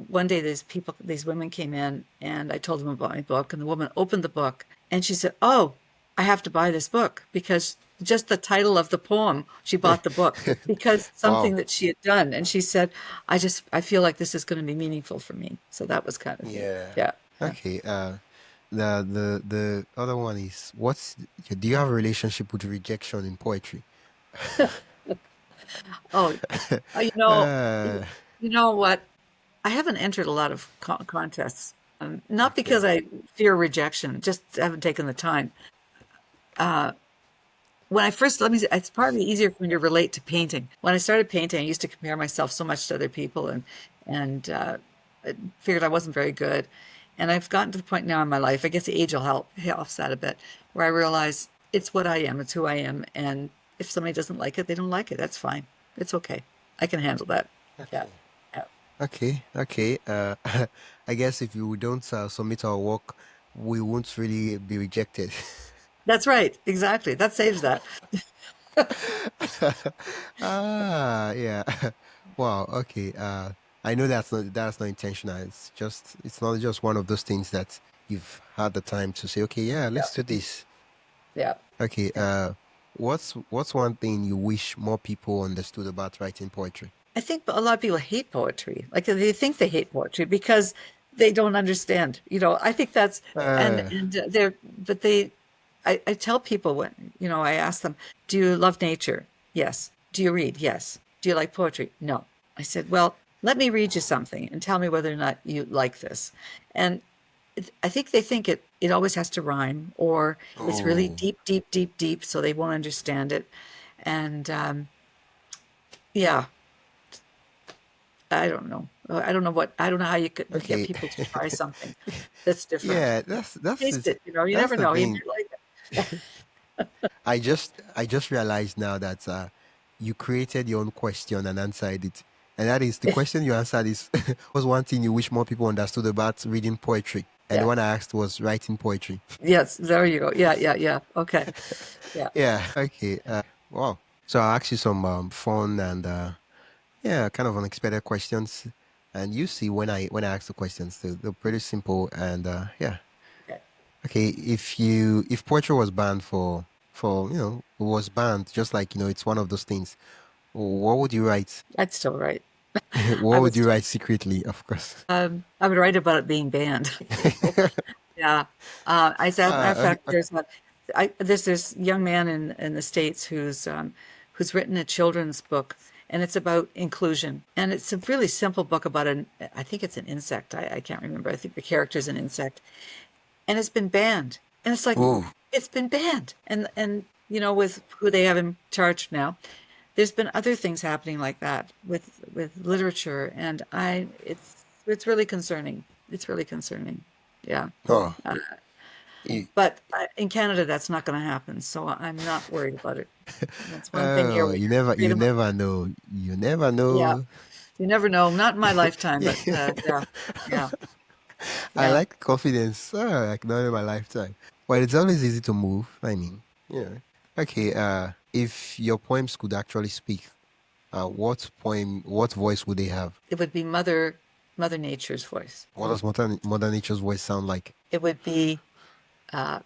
one day these women came in, and I told them about my book, and the woman opened the book and she said, "Oh, I have to buy this book," because just the title of the poem, she bought the book because something Wow. that she had done. And she said, I feel like this is going to be meaningful for me. So that was kind of neat. Yeah. Yeah. Yeah. Okay. The other one is do you have a relationship with rejection in poetry? Oh, uh, you know, Uh, you know what? I haven't entered a lot of contests, not because okay. I fear rejection, just haven't taken the time. When I first, let me say, it's probably easier for me to relate to painting. When I started painting, I used to compare myself so much to other people, and I figured I wasn't very good. And I've gotten to the point now in my life, I guess age will helps that a bit, where I realize it's what I am, it's who I am, and if somebody doesn't like it, they don't like it. That's fine. It's okay. I can handle that. Yeah. Okay. Yeah. Okay. Okay. I guess if you don't submit our work, we won't really be rejected. That's right. Exactly. That saves that. Yeah. Wow. Okay. I know that's not intentional. It's not just one of those things that you've had the time to say, okay, yeah, Yeah. let's do this. Yeah. Okay. Yeah. What's one thing you wish more people understood about writing poetry? I think a lot of people hate poetry. Like they think they hate poetry because they don't understand. I think that's Uh, and they're but they. I tell people when I ask them, "Do you love nature?" Yes. Do you read? Yes. Do you like poetry? No. I said, "Well, let me read you something and tell me whether or not you like this." And I think they think it always has to rhyme or it's really oh, deep, deep, deep, deep, so they won't understand it. And yeah, I don't know. I don't know how you could get okay. people to try something that's different. Yeah, Taste it, you that's never the know. You thing. might like it. I just realized now that you created your own question and answered it. And that is the question you answered is was one thing you wish more people understood about reading poetry. And the Yeah. one I asked was writing poetry. Yes. There you go. Yeah. Yeah. Yeah. Okay. Yeah. Yeah. Okay. Wow. So I'll ask you some fun and yeah, kind of unexpected questions. And you see when I ask the questions, they're pretty simple and yeah. Okay. Okay, if poetry was banned for was banned just like it's one of those things, what would you write? That's still right. What I would would you still. write secretly, of course? I would write about it being banned. Yeah. As a matter of Okay. fact, there's this young man in the States who's written a children's book, and it's about inclusion. And it's a really simple book about I think it's an insect. I can't remember. I think the character's an insect, and it's been banned. And it's like, Oh, it's been banned. And with who they have in charge now, there's been other things happening like that with literature, and it's really concerning. It's really concerning. Yeah. oh, Uh, you, but in Canada, that's not going to happen, so I'm not worried about it. That's one thing here. oh, We you have never, you freedom. never know, you never Yeah, know. you never know. Not in my lifetime, but yeah, yeah, I yeah. like confidence. Like not in my lifetime. Well, it's always easy to move. I mean, yeah. Okay. If your poems could actually speak, what voice would they have? It would be Mother Nature's voice. What does Mother Nature's voice sound like? It would be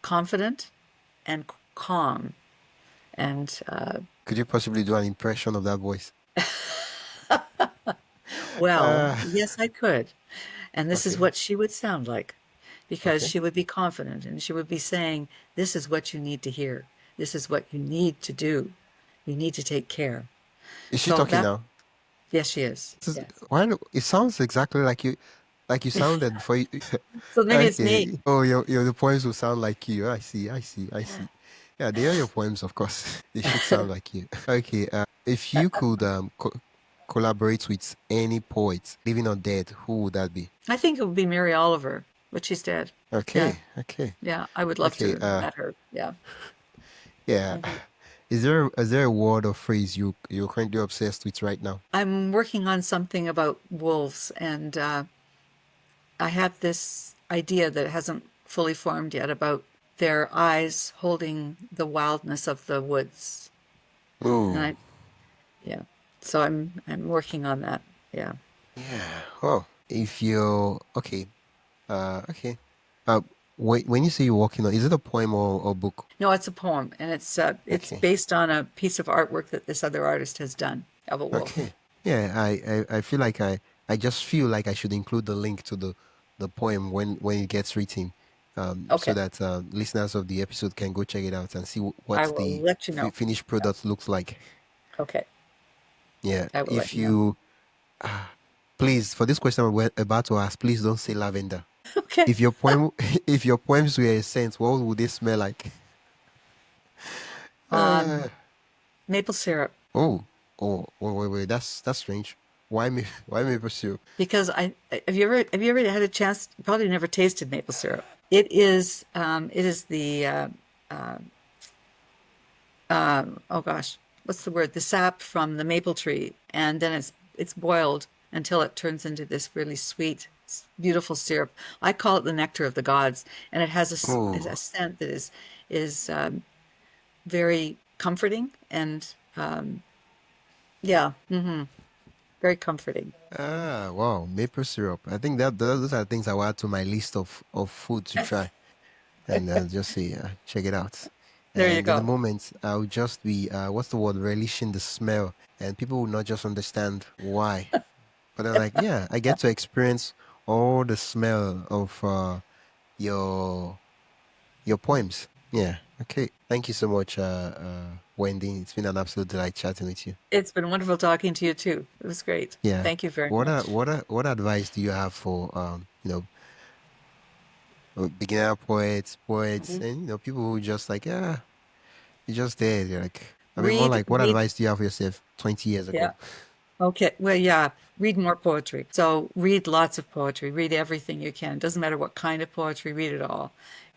confident and calm, and Could you possibly do an impression of that voice? well, Uh, yes, I could. And this is okay, what she would sound like, because okay. she would be confident and she would be saying, "This is what you need to hear. This is what you need to do. You need to take care." Is she So talking that, now? yes, she is. This is, Yes. it sounds exactly like you sounded before you. So maybe it's me. Okay. Oh, the poems will sound like you. I see, I see, I see. Yeah, they are your poems, of course. They should sound like you. Okay. If you could collaborate with any poet, living or dead, who would that be? I think it would be Mary Oliver, but she's dead. Yeah, Okay, okay, yeah. I would love to okay. have met her. Yeah. Yeah. Mhm. Is there a word or phrase you're currently obsessed with right now? I'm working on something about wolves, and I have this idea that hasn't fully formed yet about their eyes holding the wildness of the woods. And Oh, I, yeah. So I'm working on that. Yeah. yeah. Oh, if you're okay, okay. Uh, when you say you're working on, is it a poem or book? No, it's a poem, and it's Okay, based on a piece of artwork that this other artist has done of a wolf. okay. Yeah, I feel like I just feel like I should include the link to the poem when it gets written, so Okay. that listeners of the episode can go check it out and see I what will the let you know. finished Yeah. product looks like. Okay. Yeah, I will let if you know. you please for this question we're about to ask, please don't say lavender. Okay. If your poem, if your poems were a scent, what would they smell like? Um, Uh, Maple syrup, oh, oh, wait, that's strange. Why me? Why maple syrup? because have you ever had a chance? You probably never tasted maple syrup. It is the oh gosh, what's the word? The sap from the maple tree, and then it's boiled until it turns into this really sweet, beautiful syrup. I call it the nectar of the gods, and it has a Oh, scent that is very comforting and yeah, very comforting. wow, maple syrup. I think that those are things I will add to my list of food to try, and just say check it out. There you And in the go. moment, I'll just be what's the word? Relishing the smell, and people will not just understand why, but they're like, yeah, I get to experience all the smell of your your poems. Yeah. Okay. Thank you so much, Wendy. It's been an absolute delight chatting with you. It's been wonderful talking to you too. It was great. Yeah. Thank you very much. What advice do you have for beginner poets, Mhm. and people who just like you're just there. They're like, I mean, more Read, like, what read. advice do you have for yourself 20 years Yeah. ago? Okay. Well, yeah. Read more poetry. So read lots of poetry. Read everything you can. Doesn't matter what kind of poetry. Read it all.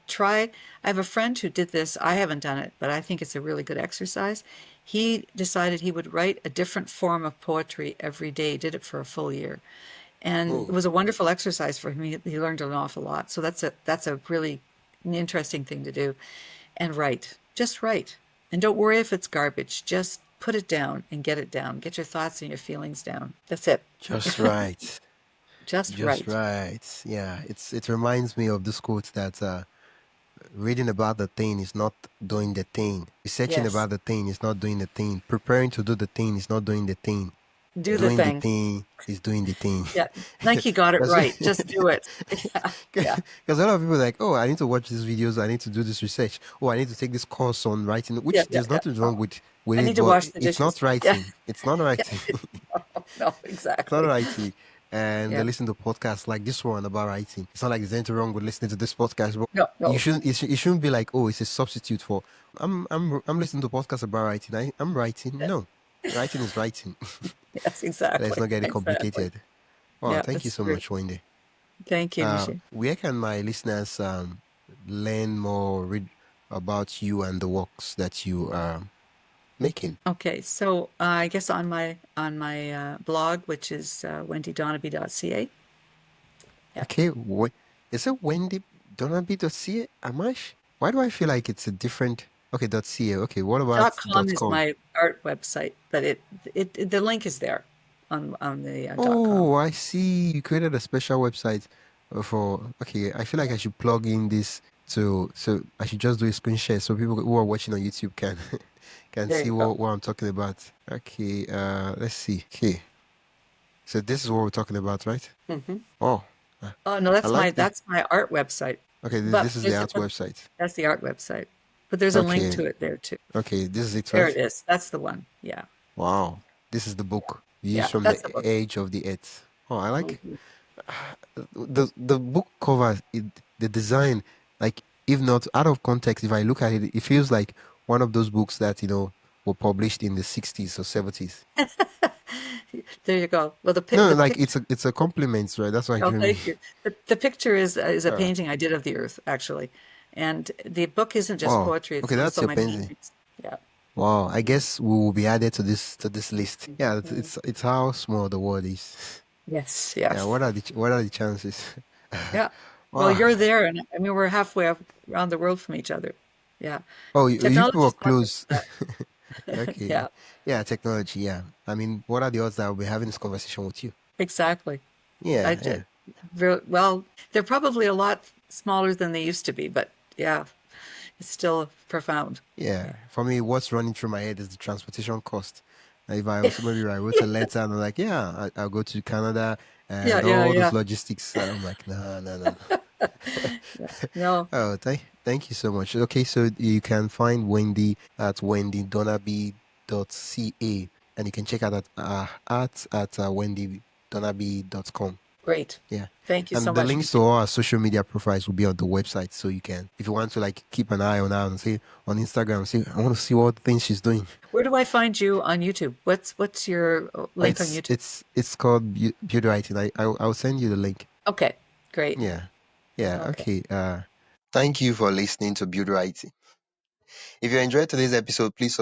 Try. I have a friend who did this. I haven't done it, but I think it's a really good exercise. he decided he would write a different form of poetry every day, did it for a full year. And it Oh, was a wonderful exercise for him. He learned an awful lot. So that's a really interesting thing to do. And write. Just write. And don't worry if it's garbage. Just put it down and get it down. Get your thoughts and your feelings down. That's it. just right. Just Just write. right. Yeah, it reminds me of this quote that reading about the thing is not doing the thing. Researching Yes. about the thing is not doing the thing. Preparing to do the thing is not doing the thing. Do the Doing the thing. thing is doing the thing. Yeah. Nike got it Because right. Just do it. Yeah. Yeah. a lot of people are like, oh, I need to watch these videos. I need to do this research. Oh, I need to take this course on writing, Yeah. which Yeah. there's Yeah. nothing wrong Oh, with I it, need to but wash the it's dishes. not Yeah. writing. It's not Yeah. writing. No, It's not exactly. writing. And they Yeah. listen to podcasts like this one about writing. It's not like there's anything wrong with listening to this podcast, but No, you no. shouldn't. It shouldn't be like, oh, it's a substitute for. I'm listening to podcasts about writing. I'm writing. No, writing is writing. Yes, Let's exactly. not get it Exactly. complicated. Wow, Yeah, thank you it's so true. much, Wendy. Thank you, Nishi. Where can my listeners learn more, read about you and the works that you are making? Okay, so I guess on my blog, which is wendiedonabie.ca. Yeah. Okay, is it Wendy Donabie.ca? Amash? Why do I feel like it's a different? Okay, .ca. Okay, what about .com is .com? my art website, but the link is there on the .com. Oh, I see. You created a special website for. Okay, I feel like Yeah. I should plug in this to. So I should just do a screen share so people who are watching on YouTube can can There see you go. what I'm talking about. Okay, let's see. Okay, so this is what we're talking about, right? Hmm. Oh, uh, Oh no, I like this. that's my art website. Okay, But this is the there's art but website. that's the art website. But there's a link Okay, to it there too. okay, this is it, There it right? is. That's the one. Yeah. Wow, this is the book views Yeah, from the that's the book. edge of the earth. Oh, I like Mhm. the book cover. The design, like if not out of context, if I look at it, it feels like one of those books that were published in the 60s or 70s. There you go. Well, No, the like picture. it's a compliment, right? That's what I Oh, mean. thank you. The picture is a Uh, painting I did of the Earth, actually, and the book isn't just wow. poetry; it's Okay, that's also your my painting. paintings. Yeah. Wow. I guess we will be added to this list. Yeah, Mhm. it's how small the world is. Yes. Yeah. Yes. What are the chances? Yeah. Well, Wow. you're there, and I mean we're halfway around the world from each other. Yeah. Oh, you people are Technology's not good close. for that. Okay. Yeah. Yeah, technology. Yeah. I mean, what are the odds that I'll be having this conversation with you? Exactly. I Yeah. Yeah. did. Well, they're probably a lot smaller than they used to be, but yeah, it's still profound. Yeah. Yeah. For me, what's running through my head is the transportation cost. If I also maybe I wrote a letter and I'm like, yeah, I'll go to Canada Yeah. and Yeah. all those Yeah. logistics. I'm like, no, no, no, no. Yeah. No. Oh, thank you so much. Okay, so you can find Wendy at wendiedonabie.ca and you can check out at wendydonabie.com. Great. Yeah. Thank you so And the much, links to Nishi. all our social media profiles will be on the website. So you can, if you want to like keep an eye on her and see on Instagram, see, I want to see what things she's doing. Where do I find you on YouTube? What's your link on YouTube? It's called Buildwriting. I'll send you the link. Okay, great. Yeah. Yeah. Okay. Okay. Thank you for listening to Buildwriting. If you enjoyed today's episode, please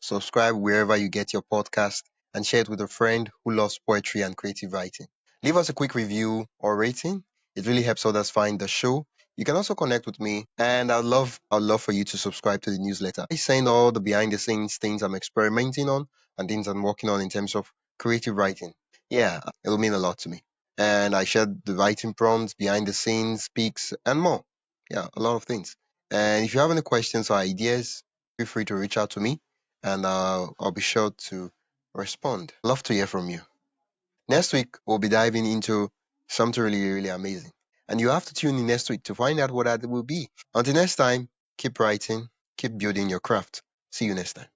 subscribe wherever you get your podcast and share it with a friend who loves poetry and creative writing. Leave us a quick review or rating. It really helps others find the show. You can also connect with me and I'd love for you to subscribe to the newsletter. I send all the behind the scenes things I'm experimenting on and things I'm working on in terms of creative writing. Yeah, it'll mean a lot to me. And I share the writing prompts, behind the scenes, speaks, and more. Yeah, a lot of things. And if you have any questions or ideas, feel free to reach out to me and I'll be sure to respond. Love to hear from you. Next week, we'll be diving into something really, really amazing. And you have to tune in next week to find out what that will be. Until next time, keep writing, keep building your craft. See you next time.